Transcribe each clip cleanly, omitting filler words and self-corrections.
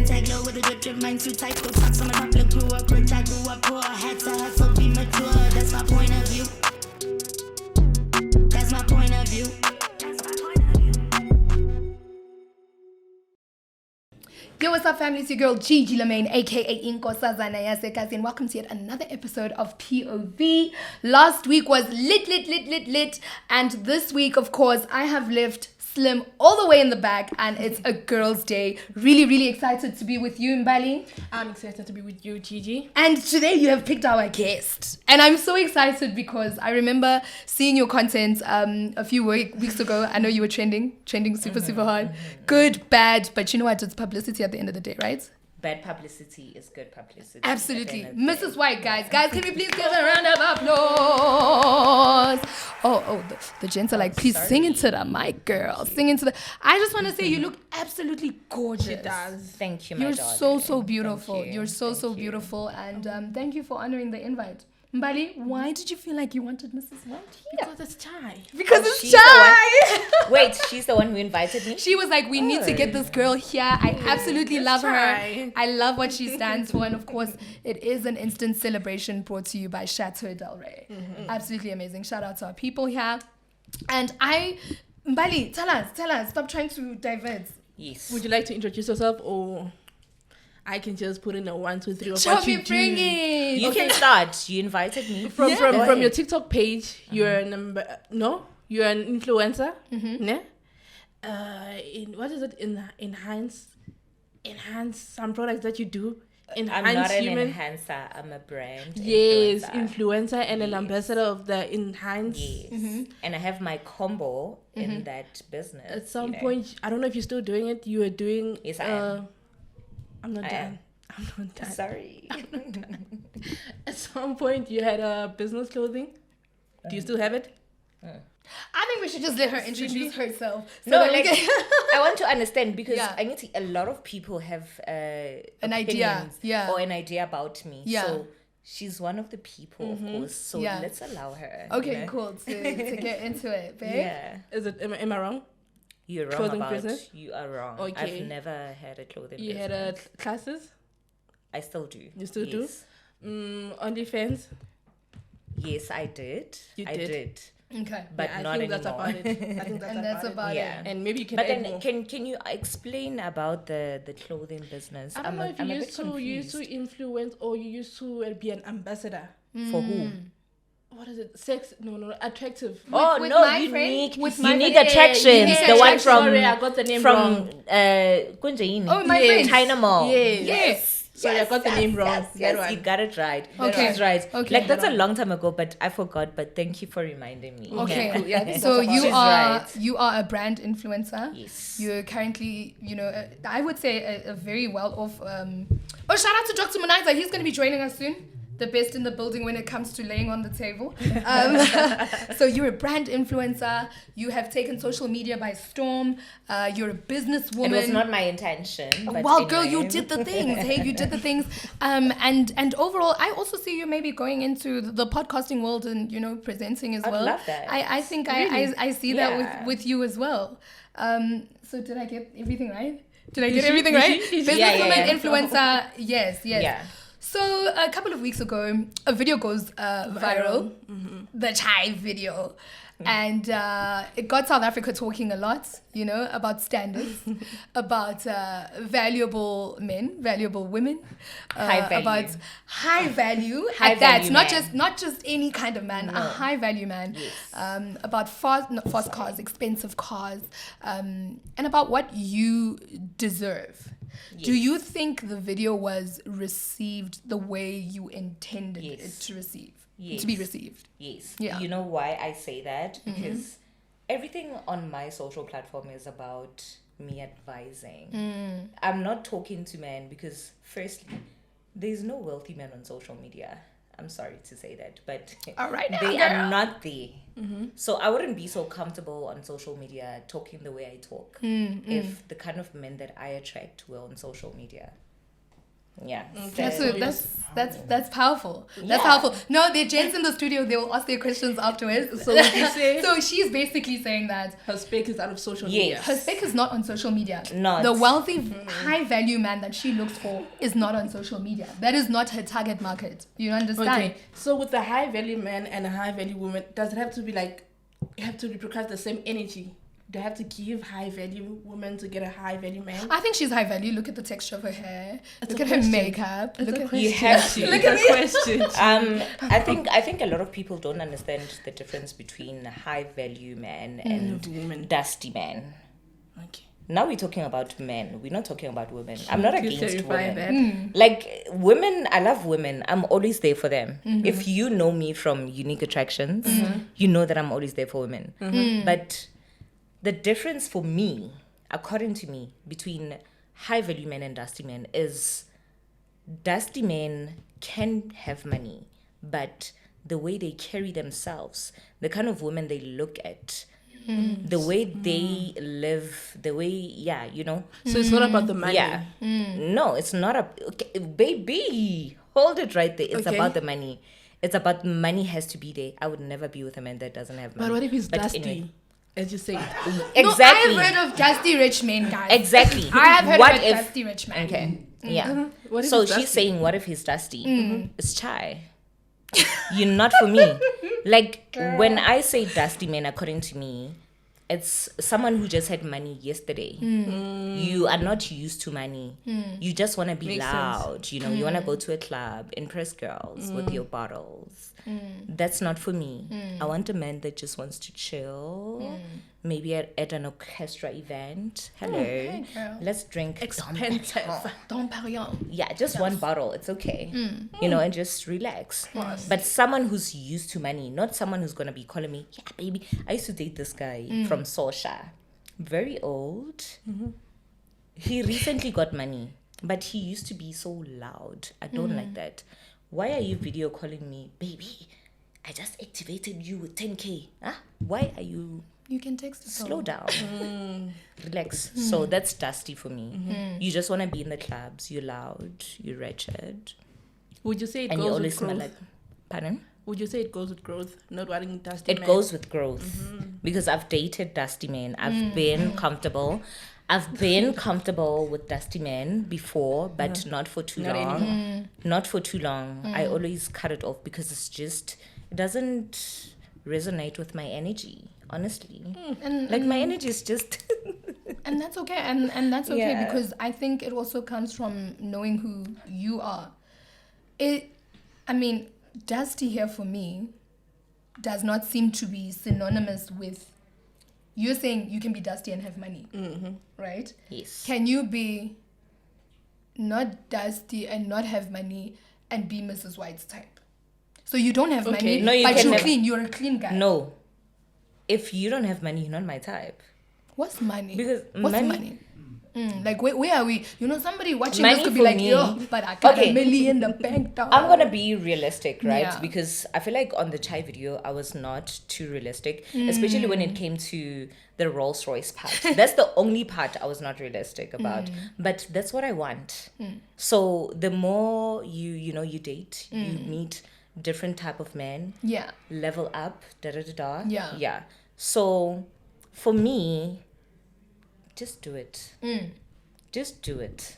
tag low with a drip drip, mine too tight. Go find some public grew up rich, I grew up poor. Had to hustle, be mature. That's my point of view. That's my point of view. Yo, what's up, family? It's your girl Gigi Mbali, aka Inkosazana Yasekasi, and welcome to yet another episode of POV. Last week was lit, and this week, of course, I have left Slim all the way in the back, and it's a girls' day. Really excited to be with you, Mbali. I'm excited to be with you, Gigi. And today you have picked our guest, and I'm so excited because I remember seeing your content a few weeks ago. I know you were trending super hard. Good, bad, but you know what? It's publicity at the end of the day, right? Bad publicity is good publicity. Absolutely. Mrs. White, guys, can we please give a round of applause? The gents are like, please sing into the mic, girl. Sing into the... I just want to say you look absolutely gorgeous. She does. Thank you, my You're darling. so beautiful. You're so Thank you. beautiful. And thank you for honoring the invite. Mbali, why did you feel like you wanted Mrs. White here? Because it's Chai. Because it's She's Chai. Wait, she's the one who invited me? She was like, we need to get this girl here. I absolutely love her. Chai. I love what she stands for. And of course, it is an instant celebration brought to you by Chateau Del Rey. Mm-hmm. Absolutely amazing. Shout out to our people here. And Mbali, tell us. Stop trying to divert. Yes. Would you like to introduce yourself, or I can just put in a 1, 2, 3 of Shall what we you bring do? it? You can start. You invited me. From ahead. your TikTok page, you're you're an influencer. Mm-hmm. Ne? In what is it? Enhance some products that you do. I'm not an enhancer. I'm a brand. Yes, influencer and an ambassador of the Enhance. Yes. Mm-hmm. And I have my combo in that business. At some point, I don't know if you're still doing it. You were doing. Yes, I am. I'm not I done. am. I'm not done. Sorry. At some point, you had a business clothing. Do you still have it? I think we should just let her introduce herself. So No, that we like, can- I want to understand because Yeah. I need to. A lot of people have An idea, yeah. or an idea about me. Yeah. So she's one of the people, of course. So Yeah. let's allow her. Okay, you know? cool. To get into it, babe. Yeah, Is it? Am I wrong? you're wrong Clothing about. business? You are wrong. Okay. I've never had a clothing. You business. had classes. I still do. You still Yes. do? OnlyFans. Yes, I did. You I did? did, Okay. but Yeah, I not think anymore. that's about it. I think And that's about Yeah. it. And maybe you can But add then, more. can you explain about the clothing business? I don't know if you I'm a used bit to confused. influence or you used to be an ambassador. For who? What is it? Sex? No, attractive. Oh with no, my friend- with my unique friend- attractions. Unique The one Attractions. from Sorry, I got the name from wrong. Kunjaini. Oh, my Yes. friend. China Mall. Yes. Sorry, I got the name wrong. That Yes, one. you got it right. Okay. She's right. Okay. Like that's a That one. long time ago, but I forgot. But thank you for reminding me. Okay. Cool. Yeah, I think So that's about you it. are right. you are a brand influencer. Yes. You're currently, I would say a very well off. Shout out to Dr. Munaiza. He's going to be joining us soon. The best in the building when it comes to laying on the table. So you're a brand influencer. You have taken social media by storm. You're a businesswoman. It was not my intention. But Well, girl, you anyway. did the things. Hey, you did the things. And overall, I also see you maybe going into the podcasting world and presenting as I'd well. love that. I think I see that Yeah. with you as well. So did I get everything right? Did I get everything right? Businesswoman, Yeah. influencer. Yes. Yeah. So a couple of weeks ago, a video goes viral, the Chai video. And it got South Africa talking a lot, about standards, about valuable men, valuable women, High value. about high value. High at that, value man. not just any kind of man, a high value man. Yes. About not fast cars, expensive cars, and about what you deserve. Yes. Do you think the video was received the way you intended Yes. it to receive? Yes. To be received? Yes. Yeah. You know why I say that? Because everything on my social platform is about me advising. I'm not talking to men because, firstly, there's no wealthy men on social media. I'm sorry to say that, but All right now, they girl. are not there. So I wouldn't be so comfortable on social media talking the way I talk if the kind of men that I attract were on social media. Yeah. That's powerful. That's powerful. No, the gents in the studio, they will ask their questions afterwards. So what you say? So she's basically saying that Her spec is out of social Yes. media. her spec is not on social media. Not. The wealthy, high value man that she looks for is not on social media. That is not her target market. You understand? Okay. So with the high value man and a high value woman, does it have to be like, you have to reproduce the same energy? Do you have to give high value women to get a high value man? I think she's high value. Look at the texture of her hair. It's Look a at her question. makeup. It's Look a at question. You have to. Look at me. Question. I think a lot of people don't understand the difference between a high value man and Woman. dusty man. Okay. Now we're talking about men. We're not talking about women. I'm not Can you against clarify women. that? Like women, I love women. I'm always there for them. If you know me from Unique Attractions, you know that I'm always there for women. But the difference for me, according to me, between high value men and dusty men is dusty men can have money, but the way they carry themselves, the kind of women they look at, the way they live, the way, you know. So it's not about the money. Yeah. No, it's not okay, baby. Hold it right there. It's Okay. about the money. It's about money has to be there. I would never be with a man that doesn't have money. But what if he's But dusty? anyway. As you say. Exactly. No, I've heard of dusty rich men, guys. Exactly. I have heard What of if- dusty rich men. Okay. Yeah. What if So he's she's dusty? saying, what if he's dusty? It's chai. You're not for me. Like when I say dusty man, according to me, it's someone who just had money yesterday. You are not used to money. You just want to be Makes loud. You know, you want to go to a club, impress girls with your bottles. That's not for me. I want a man that just wants to chill. Maybe at an orchestra event. Hello. hey, girl. Let's drink. Expensive. Don't parry on. Yeah, just one bottle. It's okay. You know, and just relax. But someone who's used to money, not someone who's going to be calling me, yeah, baby. I used to date this guy from Sosha. Very old. He recently got money, but he used to be so loud. I don't like that. Why are you video calling me, baby? I just activated you with 10K. Huh? Why are you... You can text the Slow down. Relax. So that's dusty for me. You just want to be in the clubs. You're loud. You're wretched. Would you say it And you goes always with smell growth? like... Pardon? Would you say it goes with growth? Not wanting dusty It men? goes with growth. Because I've dated dusty men. I've been comfortable. I've been comfortable with dusty men before, but not for too Not long. anymore. Not for too long. I always cut it off because it's just... It doesn't resonate with my energy, honestly. And, Like my energy is just... and that's okay. And that's okay Yeah. because I think it also comes from knowing who you are. Dusty here for me does not seem to be synonymous with... You're saying you can be dusty and have money, right? Yes. Can you be not dusty and not have money and be Mrs. White's type? So you don't have money, No, you but can you're have- clean. You're a clean guy. No. If you don't have money, you're not my type. What's money? Because What's money- money? Like where are we? You know, somebody watching Money this could be for like, me- yo, but I got Okay. $1 million in the bank. Dog. I'm gonna be realistic, right? Yeah. Because I feel like on the chai video, I was not too realistic, especially when it came to the Rolls Royce part. That's the only part I was not realistic about. But that's what I want. So the more you date, you meet different type of men, Yeah. level up, da. Yeah. Yeah. So for me, just do it. Just do it.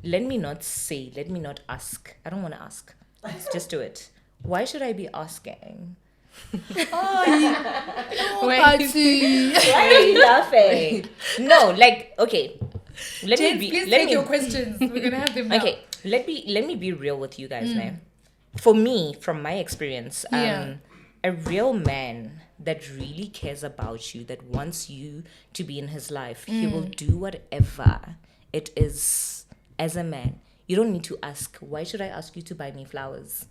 Let me not ask. I don't want to ask. Just do it. Why should I be asking? Party. Why are you laughing? No, like, okay. Let James, me be. please Let take me. your questions. We're gonna have them now. Okay, let me be real with you guys now. For me, from my experience, Yeah. a real man that really cares about you, that wants you to be in his life, he will do whatever it is as a man. You don't need to ask, why should I ask you to buy me flowers?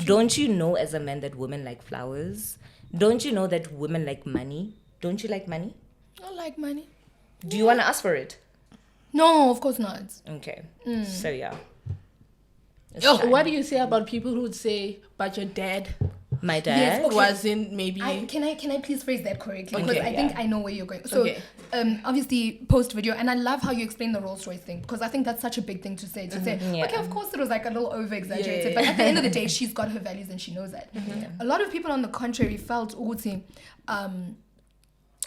Don't you know as a man that women like flowers? Don't you know that women like money? Don't you like money? I like money. Do you want to ask for it? No, of course not. Okay. So yeah. It's Oh, fine. what do you say about people who would say, but your dad My dad wasn't maybe. Can I please phrase that correctly? Okay, Because I think I know where you're going. So, Okay. Obviously, post video, and I love how you explain the Rolls Royce thing, because I think that's such a big thing to say. Yeah. Okay, of course it was like a little over exaggerated, Yeah. but at the end of the day, she's got her values and she knows that. A lot of people, on the contrary, felt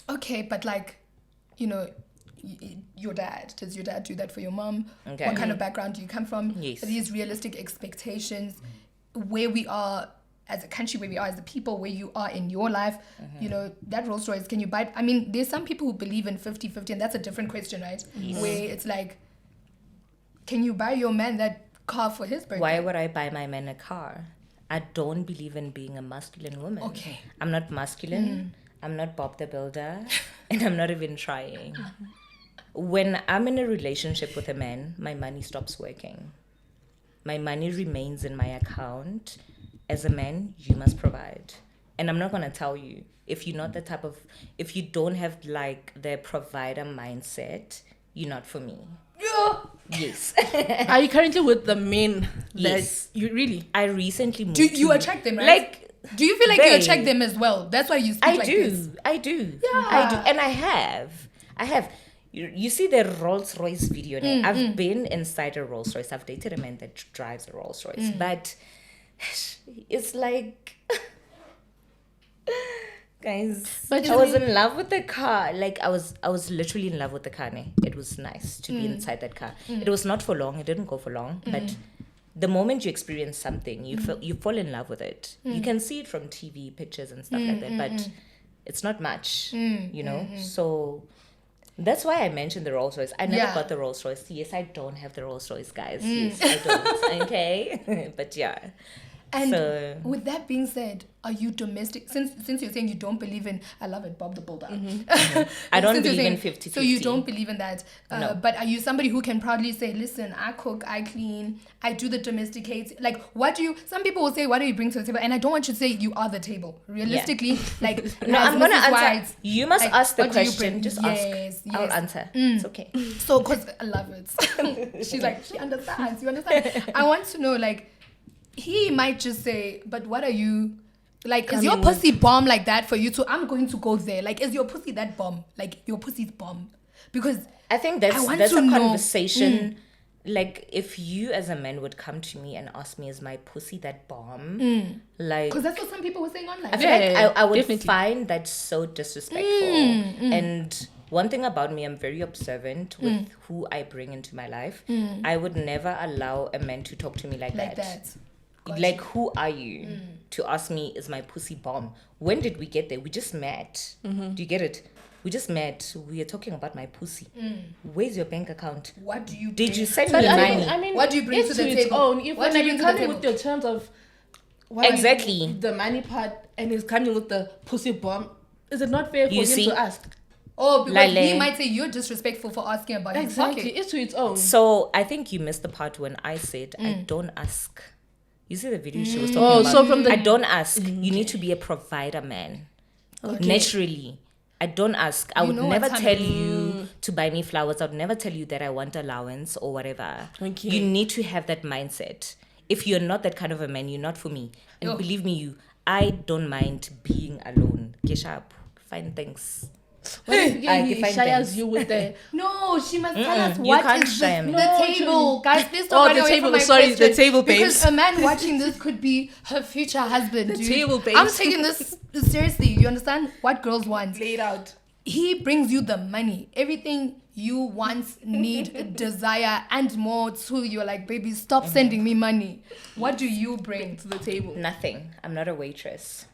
okay, but like, your dad, does your dad do that for your mom? Okay. What kind of background do you come from? Yes. These realistic expectations, where we are as a country, where we are as a people, where you are in your life, that Rolls Royce, can you buy it? I mean, there's some people who believe in 50-50, and that's a different question, right? Yes. Where it's like, can you buy your man that car for his birthday? Why would I buy my man a car? I don't believe in being a masculine woman. Okay. I'm not masculine. I'm not Bob the Builder. And I'm not even trying. When I'm in a relationship with a man, my money stops working. My money remains in my account. As a man, you must provide. And I'm not going to tell you, if you're not if you don't have like the provider mindset, you're not for me. Yeah. Yes. Are you currently with the men? Yes. That you really? I recently moved. Do you attract them, right? Like, do you feel like you attract them as well? That's why you speak like this. I do. Yeah. I do. And I have. You see the Rolls Royce video now. I've been inside a Rolls Royce. I've dated a man that drives a Rolls Royce. But it's like... Guys, But I was in love with the car. Like, I was literally in love with the car. It was nice to be inside that car. It was not for long. It didn't go for long. But the moment you experience something, you fall in love with it. You can see it from TV pictures and stuff like that, but it's not much, So that's why I mentioned the Rolls Royce. I never got the Rolls Royce. Yes, I don't have the Rolls Royce, guys. Yes, I don't. Okay, but yeah. And So, with that being said, are you domestic? Since you're saying you don't believe in, I love it, Bob the Builder. I don't Since you're believe in saying- 50-50. So you don't believe in that. No. But are you somebody who can proudly say, listen, I cook, I clean, I do the domesticate? Like, some people will say, what do you bring to the table? And I don't want you to say you are the table. Realistically, like, No, as I'm going to Mrs. answer. White, You must like, ask the what do you question. bring? Just Yes, ask. I'll yes. answer. It's okay. So, because I love it. She's like, she understands. You understand? I want to know, like, he might just say, but what are you... Like, is your pussy bomb like that for you too? I'm going to go there. Like, is your pussy that bomb? Like, your pussy's bomb? Because I think that's a conversation. Like, if you as a man would come to me and ask me, is my pussy that bomb? Like, because that's what some people were saying online. I feel like I would definitely. find that so disrespectful. And one thing about me, I'm very observant with who I bring into my life. I would never allow a man to talk to me like that. Like, who are you to ask me, is my pussy bomb? When did we get there? We just met. Do you get it? We just met. We are talking about my pussy. Where's your bank account? What do you Did bring? you send But me money? I mean, What do you bring it's to the its table? own. If What when do you you're bring to the coming with table? your terms of Exactly. the money part, and he's coming with the pussy bomb, is it not fair for You him see? to ask? Oh, because he Lale. might say you're disrespectful for asking about his Exactly, pocket. it's to its own. So I think you missed the part when I said, I don't ask. You see the video she was talking Oh, about? so from the I don't ask. You need to be a provider, man. Naturally. I don't ask. I You would know never what's tell happening. you to buy me flowers. I would never tell you that I want allowance or whatever. Okay. You need to have that mindset. If you're not that kind of a man, you're not for me. And believe me, I don't mind being alone. Get up. Find things. Yeah, he define shires things. you with the No, she must tell us You what can't is share the me. table. Guys, please Oh, don't run the away table. from my Sorry, the question. table, Because babes. a man watching this could be her future husband, dude. table, babes. I'm taking this seriously. You understand? What girls want. laid out. He brings you the money. Everything you want, need, desire, and more too. You're like, baby, stop sending me money. What do you bring? To the table. Nothing. I'm not a waitress.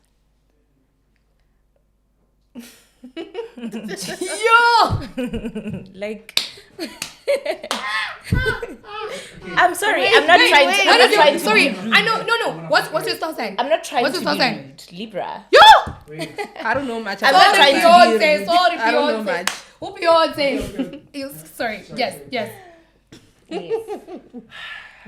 Yo! Like, I'm sorry. I'm not trying to. I'm not trying to. Sorry, I know. No. What's your star sign? I'm not trying What's to your be star sign? rude. Libra. Yo! I don't know much. I'm about not that. trying to be Beyonce. Sorry, I don't know Beyonce. much. Who Beyonce? Sorry. Yes. Yes.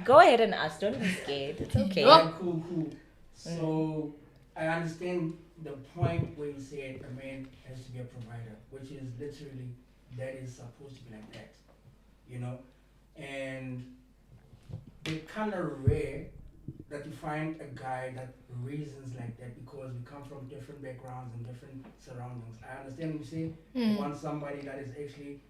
Go ahead and ask. Don't be scared. It's okay. Oh. Cool. So I understand the point where you said a man has to be a provider, which is literally that is supposed to be like that, you know. And it's kind of rare that you find a guy that reasons like that because we come from different backgrounds and different surroundings. I understand you say you want somebody that is actually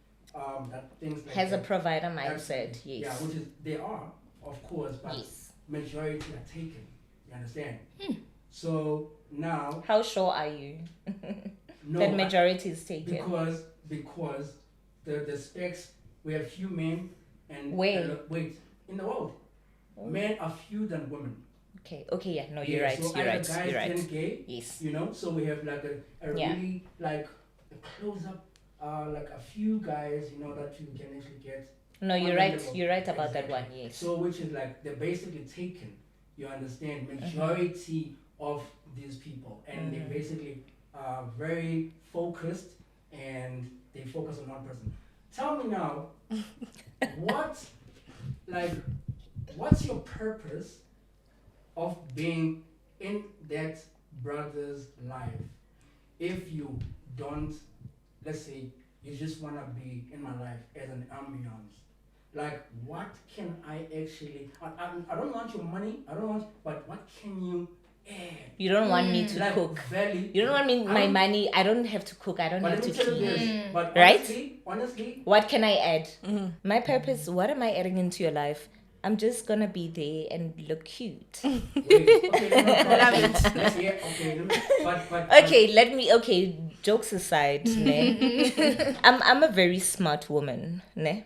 that things like Has a that. provider mindset, Absolutely. yes. Yeah, which is they are, of course, but Yes. majority are taken. You understand? So now How sure are you no, that majority is taken? because the specs, we have few men and Where? wait, in the world. Men are few than women. Okay, yeah, no, you're Yeah, right, so you're either right, guys you're right. turn gay, Yes. you know, so we have like a Yeah. really like a close up, like a few guys, you know, that you can actually get. No, on you're the right, level. you're right about that Exactly. one, yes. So which is like they're basically taken, you understand, majority of these people, and they basically are very focused and they focus on one person. Tell me now, what's your purpose of being in that brother's life if you don't, let's say, you just want to be in my life as an ambiance? Like, what can I actually, I don't want your money, but what can you add? You don't want me to Like cook. value. You don't want me I my don't- money. I don't have to cook. I don't But have let to me tell you clean. this, but Right? honestly, What can I add? My purpose, what am I adding into your life? I'm just gonna be there and look cute. wait, okay, let me but Okay, jokes aside, ne? I'm a very smart woman, ne?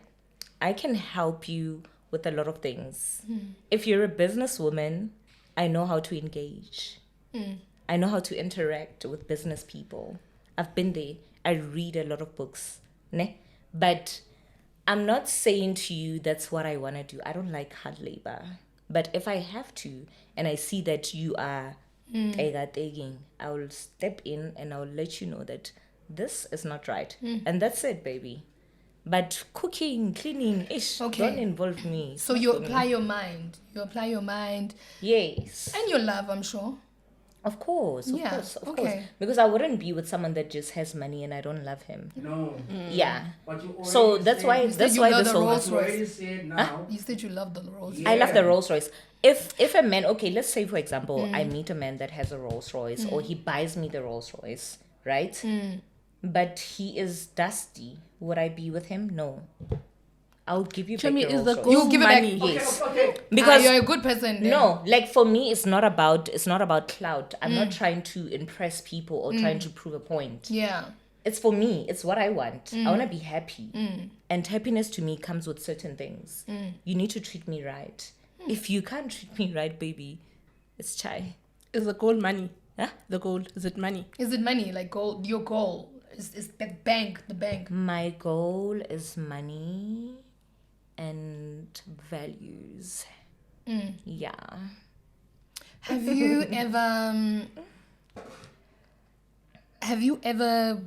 I can help you with a lot of things. If you're a businesswoman, I know how to engage. I know how to interact with business people. I've been there. I read a lot of books, ne? But I'm not saying to you that's what I want to do. I don't like hard labor. But if I have to, and I see that you are taking, I will step in and I'll let you know that this is not right. And that's it, baby. But cooking, cleaning, Okay. don't involve me. So you apply your mind. You apply your mind Yes. and your love, I'm sure. Of course, of Yeah, course, of okay. course. Because I wouldn't be with someone that just has money and I don't love him. no. Yeah. But you already So that's said, why You said that's you why love this the whole Rolls you already said now. You said you love the Rolls. Yeah. I love the Rolls Royce. If a man, okay, let's say for example, I meet a man that has a Rolls Royce or he buys me the Rolls Royce, right? But he is dusty. Would I be with him? No. I'll give you back Chemi, the is Rolls the Royce. goal You'll give it back. money? Yes. Okay. Because you're a good person. Then. no, like for me, it's not about clout. I'm not trying to impress people or trying to prove a point. Yeah. It's for me. It's what I want. I want to be happy. And happiness to me comes with certain things. You need to treat me right. If you can't treat me right, baby, it's chai. Is the goal money? Huh? The goal, is it money? Is it money? Like goal? Your goal is the bank. The bank. My goal is money and values. Yeah. Have you ever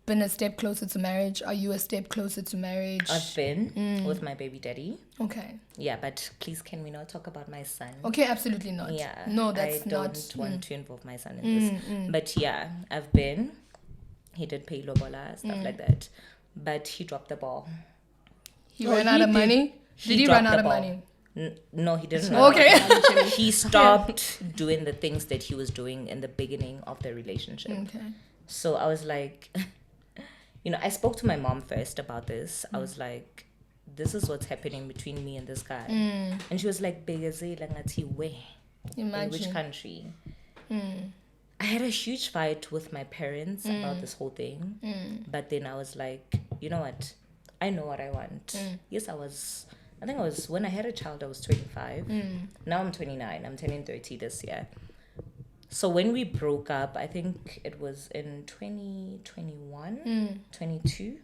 been a step closer to marriage? Are you a step closer to marriage? I've been with my baby daddy. Okay. Yeah, but please can we not talk about my son? Okay, absolutely not. Yeah. No, that's I not. don't want to involve my son in this. But yeah, I've been. He did pay lobola, stuff like that. But he dropped the ball. He ran out of money. Did he dropped run the out of ball. money? No, he didn't. Okay. He stopped doing the things that he was doing in the beginning of the relationship. Okay. So I was like, I spoke to my mom first about this. I was like, this is what's happening between me and this guy. And she was like, Begazela ngati where? In which Imagine. country? I had a huge fight with my parents about this whole thing. But then I was like, you know what? I know what I want. Yes, when I had a child, I was 25. Now I'm 29. I'm turning 30 this year. So when we broke up, I think it was in 2021, 22.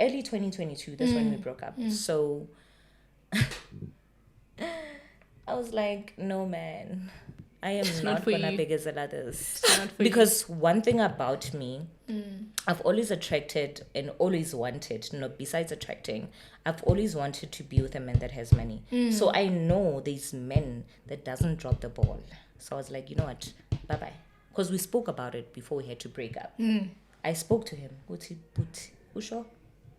Early 2022, that's when we broke up. So I was like, no, man. I am not for gonna you. begazela this. not for Because one thing about me, I've always attracted and always wanted, besides attracting, I've always wanted to be with a man that has money. So I know there's men that doesn't drop the ball. So I was like, you know what, bye-bye. Because we spoke about it before we had to break up. I spoke to him. Usho?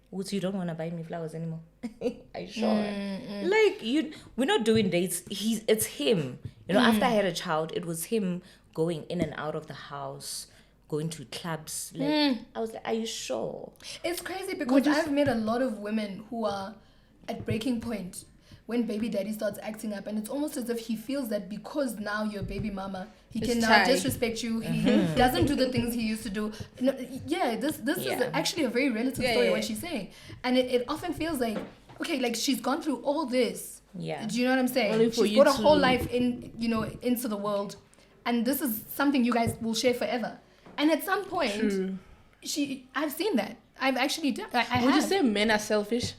Woods, you don't want to buy me flowers anymore. Are you sure? Like, we're not doing dates. It's him. You know, after I had a child, it was him going in and out of the house, going to clubs. Like, I was like, are you sure? It's crazy because I've met a lot of women who are at breaking point when baby daddy starts acting up, and it's almost as if he feels that because now you're baby mama, he can now disrespect you. He doesn't do the things he used to do. No, this is actually a very relative story what she's saying, and it often feels like, okay, like she's gone through all this. Yeah. Do you know what I'm saying? She's got a whole life into the world, and this is something you guys will share forever. And at some point, I've seen that. I've actually done. Would you say men are selfish?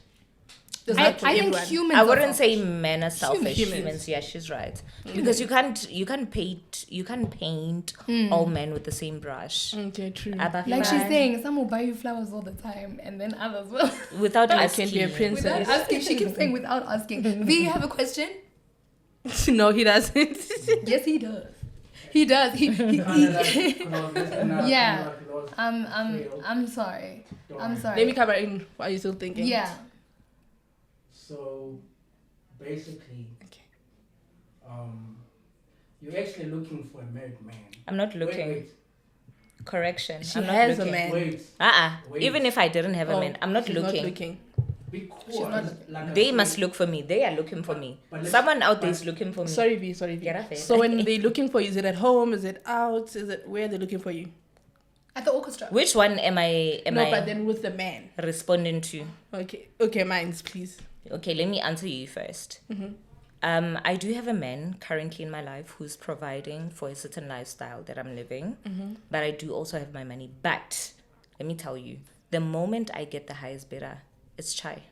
I think humans. I wouldn't say men are selfish. Humans, yeah, she's right. Because you can't paint all men with the same brush. Okay, true. Like she's saying, some will buy you flowers all the time, and then others will. Without I asking. can be a princess. Without asking, she keeps saying without asking. V, you have a question? No, he doesn't. Yes, he does. He does. Yeah. I'm sorry. Let me cover in. Why are you still thinking? Yeah. So basically, you're actually looking for a married man. I'm not looking. Wait. Correction. She I'm not has looking. a man. Wait. Even if I didn't have a man, I'm not she's looking. Not looking. Because like They must look for me. They are looking for me. Someone out there is looking for me. Sorry, V. Get off it. So when they're looking for you, is it at home? Is it out? Is it where they're looking for you? At the orchestra. Which one am I But then with the man. responding to? Okay, mines, please. Okay, let me answer you first. I do have a man currently in my life who's providing for a certain lifestyle that I'm living, but I do also have my money. But let me tell you, the moment I get the highest bidder, it's chai.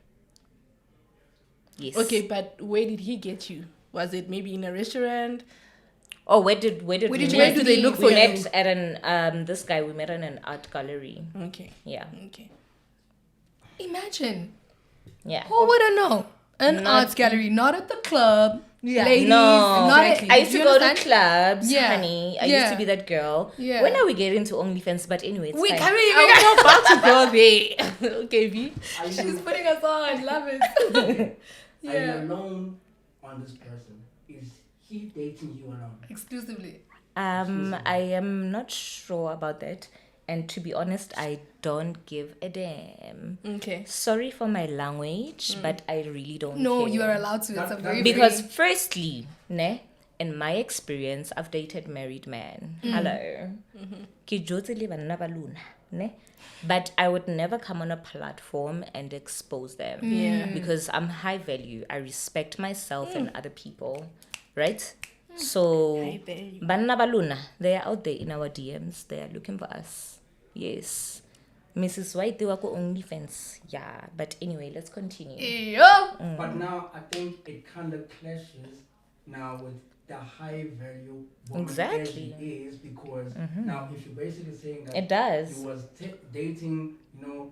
Yes. Okay, but where did he get you? Was it maybe in a restaurant? Oh, where did we Where meet? do they look for We you? met at an this guy. We met in an art gallery. Okay. Yeah. Okay. Imagine. Yeah. Who would have known? An arts gallery, not at the club. Yeah. Ladies, No, not at, I used to you go to understand? clubs, Yeah. honey. I Yeah. used to be that girl. Yeah. When are we getting to OnlyFans? But anyway, it's We fine. can't I'm about to go there. Okay, V. She's putting us on. Love it. Are you alone on this person? Is he dating you alone? Exclusively. I am not sure about that. And to be honest, I don't give a damn. Okay. Sorry for my language, but I really don't No, care. you are allowed to. It's a very Because firstly, in my experience, I've dated married men. Hello. Ke jotse le banna ba lona, ne? But I would never come on a platform and expose them. Yeah. Because I'm high value. I respect myself and other people. Right? So, High value. banna ba lona, they are out there in our DMs. They are looking for us. Yes. Mrs. White, they were on OnlyFans. Yeah. But anyway, let's continue. Yo. But now I think it kind of clashes now with the high value woman Exactly. as he is, because now if you're basically saying that It does. he was dating,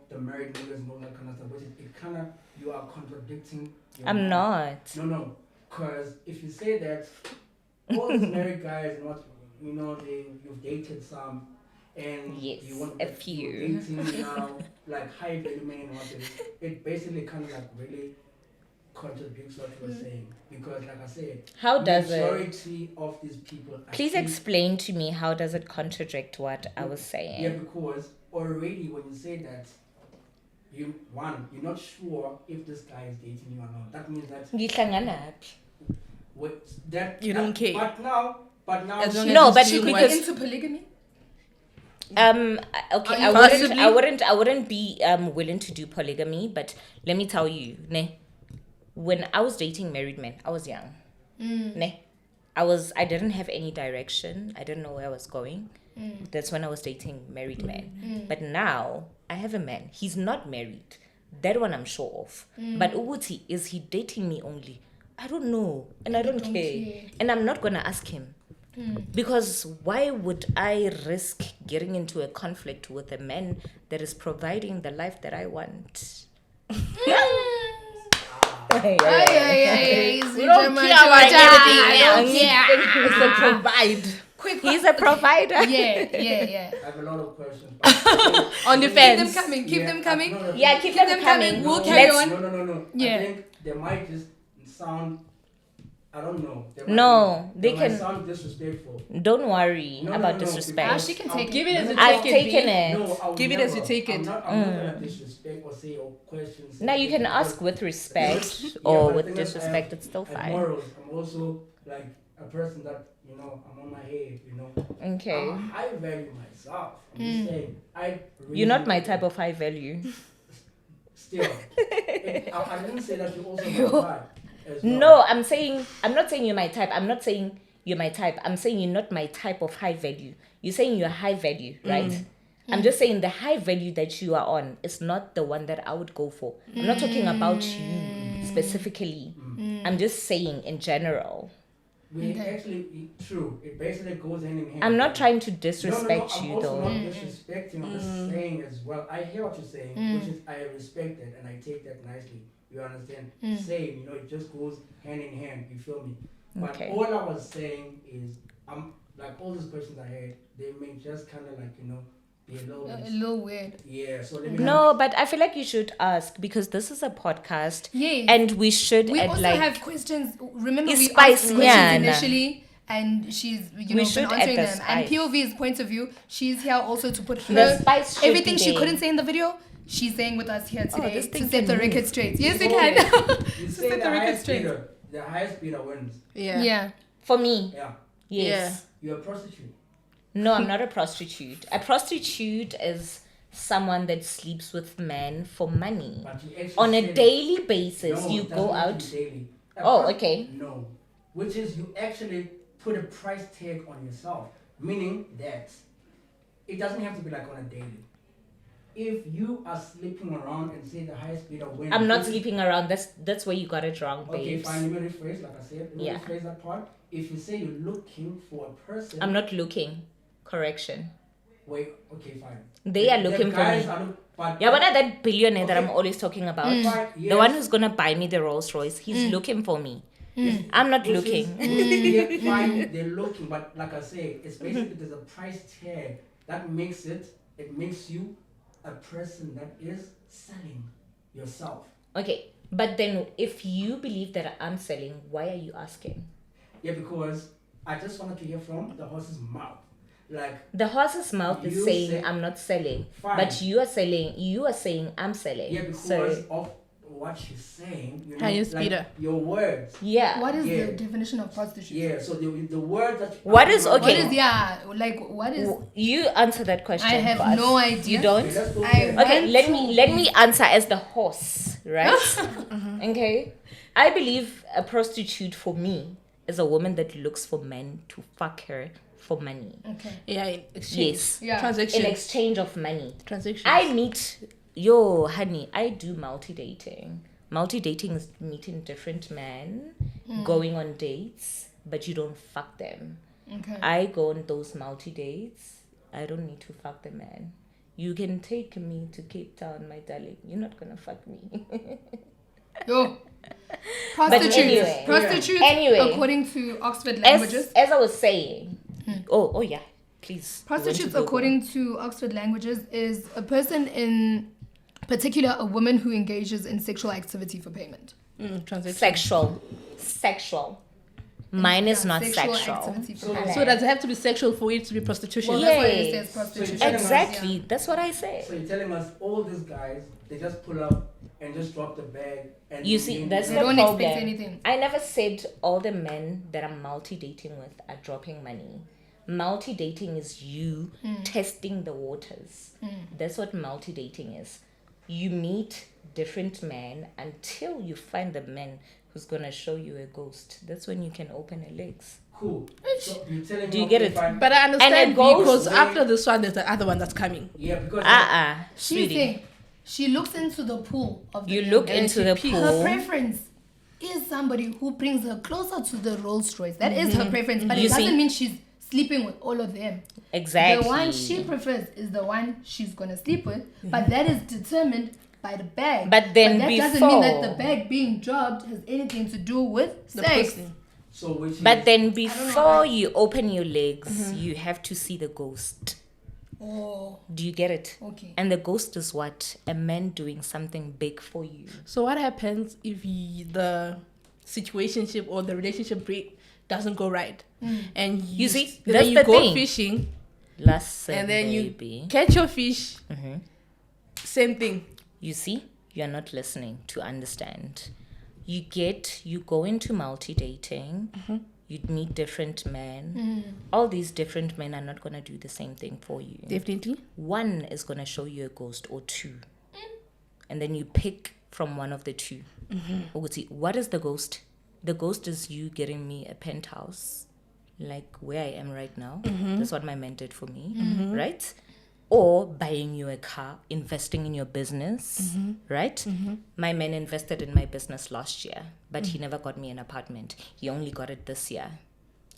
the married niggas and all that kind of stuff, which it kind of, you are contradicting your I'm mind. not. No, because if you say that all these married guys and what you've dated some, and Yes, you want a that few. you're dating now like high value men and what it basically kind of like really contradicts what you were saying, because like I said, How does it? majority of these people Please actually- explain to me, how does it contradict what I was saying? Yeah, because already when you say that, you're not sure if this guy is dating you or not. That means that You don't care. But now As long No, as but it's doing because- what- Into polygamy? Okay, Are you I wouldn't be willing to do polygamy, but let me tell you, when I was dating married men, I was young. I didn't have any direction. I didn't know where I was going. That's when I was dating married men. But now I have a man. He's not married. That one I'm sure of. But Uguti, is he dating me only? I don't know. And I don't care. And I'm not gonna ask him. Because why would I risk getting into a conflict with a man that is providing the life that I want? We don't care about everything. It's a provide. quick. He's a provider. Yeah. I have a lot of questions. OnlyFans. Keep them coming. Keep them coming. Yeah, keep them coming. We'll carry on. No. Yeah. I think they might just sound. I don't know. They can sound disrespectful. Don't worry about No, disrespect. Ah, she can take Give it. it as you I've take it. taken it. No, I'll Give it never. as you take it. I'm not gonna disrespect or say or question. Now you can ask with respect or but the with thing is, disrespect. It's still I have fine. morals. I'm also like a person that I'm on my head. Okay. I value myself. I'm just saying. You're not my type of high value. Still, I didn't say that you're also my type. As well. No, I'm not saying you're my type. I'm not saying you're my type. I'm saying you're not my type of high value. You're saying you're high value, right? I'm just saying the high value that you are on is not the one that I would go for. I'm not talking about you specifically. I'm just saying in general. Actually, true. It basically goes hand in hand. I'm not trying to disrespect you I'm though. also not disrespecting. I'm just saying as well. I hear what you're saying, which is I respect it and I take that nicely. You understand? Same, it just goes hand in hand. You feel me? But Okay. all I was saying is, like all these questions I had, they may just kind of like be a little. A little weird. Yeah. So let me. No, but I feel like you should ask because this is a podcast. Yes. And we should We also like have questions. Remember, It's we spicy, asked questions yeah. initially, and she's We been should answering add the them. And spice. POV's point of view, she's here also to put The her spice should everything be she there. couldn't say in the video. She's saying with us here today this to thing set can the move. record straight. Yes, we You can. say set the record straight. the highest bidder wins. Yeah. Yeah. for me. Yeah. Yes. You're a prostitute. No, I'm not a prostitute. A prostitute is someone that sleeps with men for money. But you actually On a said- daily basis, No, you it go doesn't have out. to be daily. Oh, okay. No. Which is you actually put a price tag on yourself. Meaning that it doesn't have to be like on a daily. If you are sleeping around and say the highest bidder wins. I'm not which is- sleeping around. That's where you got it wrong, Okay, babes. fine. Let me rephrase, like I said. Let me Yeah. rephrase that part. If you say you're looking for a person. I'm not looking. Correction. Wait, okay, fine. They are The looking for guys me. are but Yeah, but that billionaire that Okay. I'm always talking about, Fine, the yes. one who's gonna buy me the Rolls Royce, he's looking for me. I'm not Which looking. Is, yeah, fine, they're looking, but like I say, it's basically there's a price tag that makes makes you a person that is selling yourself. Okay, but then if you believe that I'm selling, why are you asking? Yeah, because I just wanted to hear from the horse's mouth. Like The horse's mouth is You saying say- I'm not selling, Fine. but you are saying I'm selling. yeah, because So of what she's saying, Highest like bidder. your words. yeah. What is Yeah. the definition of prostitute? Yeah, so the word that What is- What okay. is, yeah, like, what is... You answer that question. I have first. no idea. You don't? Okay, let's go I- there. Okay, Want let me answer as the horse, right? Okay. I believe a prostitute for me is a woman that looks for men to fuck her for money. Okay. Yeah, in exchange. Yes. Yeah. In Transactions. exchange of money. Transactions. I meet honey, I do multi-dating. Multi-dating is meeting different men, going on dates, but you don't fuck them. Okay. I go on those multi-dates. I don't need to fuck the man. You can take me to Cape Town, my darling. You're not gonna fuck me. Yo. Prostitutes. anyway. Prostitutes, Anyway. according to Oxford languages. as I was saying. Oh yeah, please. You want to Prostitutes, go. according to Oxford languages, is a person in particular, a woman who engages in sexual activity for payment. Transactions. Sexual. Mine is not sexual. activity for So- payment. So does it have to be sexual for it to be prostitution? Well, that's why it Yes. says prostitution. So you're Exactly. That's what I say. So you're telling us all these guys, they just pull up and just drop the bag and You see, that's They the don't problem. expect anything. I never said all the men that I'm multi-dating with are dropping money. Multi-dating is you testing the waters. That's what multi-dating is. You meet different men until you find the man who's gonna show you a ghost. That's when you can open your legs. Cool. So you're telling Do me you get okay, it? fine. But I understand And it goes because way- after this one, there's the other one that's coming. Yeah, because She's Sweetie. saying she looks into the pool of the You men look and into she the picks- Her pool. preference is somebody who brings her closer to the Rolls Royce. That is her preference, but You it doesn't see- mean she's sleeping with all of them. Exactly. The one she prefers is the one she's gonna sleep with, but that is determined by the bag. But then that doesn't mean that before- the bag being dropped has anything to do with The sex. person. So which But is, then before you open your legs, you have to see the ghost. Oh, Do you get it? okay. And the ghost is what? A man doing something big for you. So what happens if the situationship or the relationship doesn't go right? And You see, then that's you the go thing. fishing, Listen, and then baby. you catch your fish. Same thing. You see, you're not listening to understand. You go into multi-dating, you'd meet different men. All these different men are not going to do the same thing for you. Definitely. One is going to show you a ghost or two. And then you pick from one of the two. What is the ghost? The ghost is you getting me a penthouse, like where I am right now. That's what my man did for me, right? Or buying you a car, investing in your business, right? My man invested in my business last year, but he never got me an apartment. He only got it this year.